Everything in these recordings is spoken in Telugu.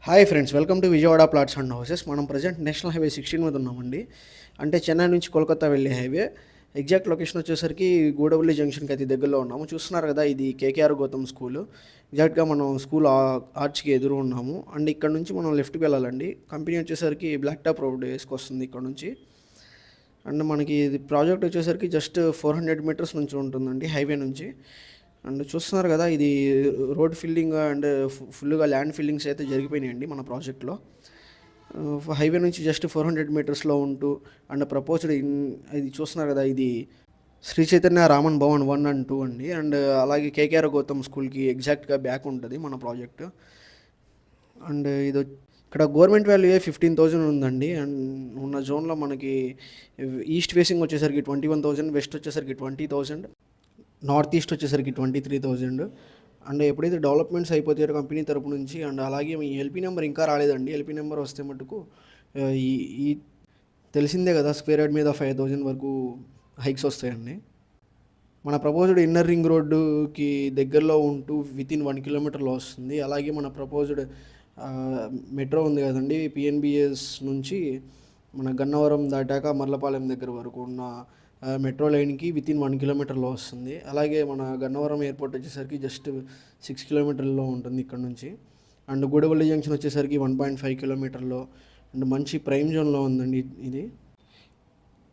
Hi friends, welcome to Vijayawada plots and houses. మనం ప్రజెంట్ నేషనల్ హైవే 16 మీద ఉన్నామండి. అంటే చెన్నై నుంచి కోల్కతా వెళ్ళే హైవే. ఎగ్జాక్ట్ లొకేషన్ వచ్చేసరికి గూడవల్లి జంక్షన్కి అయితే దగ్గరలో ఉన్నాము. చూస్తున్నారు కదా, ఇది కేకేఆర్ గౌతమ్ స్కూల్. ఎగ్జాక్ట్గా మనం స్కూల్ ఆర్చ్కి ఎదురు ఉన్నాము. అండ్ ఇక్కడ నుంచి మనం లెఫ్ట్కి వెళ్ళాలండి. కంపెనీ వచ్చేసరికి బ్లాక్ టాప్ రోడ్ వేసుకొస్తుంది ఇక్కడ నుంచి. అండ్ మనకి ఇది ప్రాజెక్ట్ వచ్చేసరికి జస్ట్ 400 మీటర్స్ నుంచి ఉంటుందండి హైవే నుంచి. అండ్ చూస్తున్నారు కదా, ఇది రోడ్ ఫిల్లింగ్ అండ్ ఫుల్గా ల్యాండ్ ఫిల్లింగ్స్ అయితే జరిగిపోయినాయండి మన ప్రాజెక్ట్లో. హైవే నుంచి జస్ట్ 400 మీటర్స్లో ఉంటూ అండ్ ప్రపోజ్డ్ ఇది చూస్తున్నారు కదా, ఇది శ్రీ చైతన్య రామన్ భవన్ 1 అండ్ 2 అండి. అండ్ అలాగే కేకేఆర్ గౌతమ్ స్కూల్కి ఎగ్జాక్ట్గా బ్యాక్ ఉంటుంది మన ప్రాజెక్ట్. అండ్ ఇక్కడ గవర్నమెంట్ వాల్యూ 15,000 ఉందండి. అండ్ ఉన్న జోన్లో మనకి ఈస్ట్ ఫేసింగ్ వచ్చేసరికి 21,000, వెస్ట్ వచ్చేసరికి 20,000, నార్త్ ఈస్ట్ వచ్చేసరికి 23,000. అండ్ ఎప్పుడైతే డెవలప్మెంట్స్ అయిపోతాయో కంపెనీ తరపు నుంచి, అండ్ అలాగే మీ ఎల్పీ నెంబర్ ఇంకా రాలేదండి. ఎల్పీ నెంబర్ వస్తే మటుకు ఈ ఈ తెలిసిందే కదా, స్క్వేర్ యార్డ్ మీద 5,000 వరకు హైక్స్ వస్తాయండి. మన ప్రపోజ్డ్ ఇన్నర్ రింగ్ రోడ్డుకి దగ్గరలో ఉంటూ వితిన్ 1 కిలోమీటర్లో వస్తుంది. అలాగే మన ప్రపోజ్డ్ మెట్రో ఉంది కదండి, పిఎన్బిఎస్ నుంచి మన గన్నవరం దాటాక మర్లపాలెం దగ్గర వరకు ఉన్న మెట్రో లైన్కి వితిన్ 1 కిలోమీటర్లో వస్తుంది. అలాగే మన గన్నవరం ఎయిర్పోర్ట్ వచ్చేసరికి జస్ట్ 6 కిలోమీటర్లో ఉంటుంది ఇక్కడ నుంచి. అండ్ గూడవల్లి జంక్షన్ వచ్చేసరికి 1.5 కిలోమీటర్లో. అండ్ మంచి ప్రైమ్ జోన్లో ఉందండి ఇది.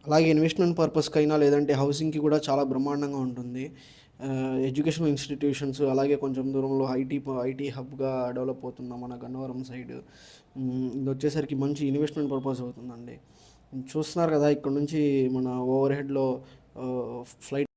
అలాగే ఇన్వెస్ట్మెంట్ పర్పస్కైనా లేదంటే హౌసింగ్కి కూడా చాలా బ్రహ్మాండంగా ఉంటుంది. ఎడ్యుకేషనల్ ఇన్స్టిట్యూషన్స్, అలాగే కొంచెం దూరంలో ఐటీ హబ్గా డెవలప్ అవుతుంది మన గన్నవరం సైడ్. ఇది వచ్చేసరికి మంచి ఇన్వెస్ట్మెంట్ పర్పస్ అవుతుందండి. చూస్తున్నారు కదా, ఇక్కడ నుంచి మన ఓవర్ హెడ్లో ఫ్లైట్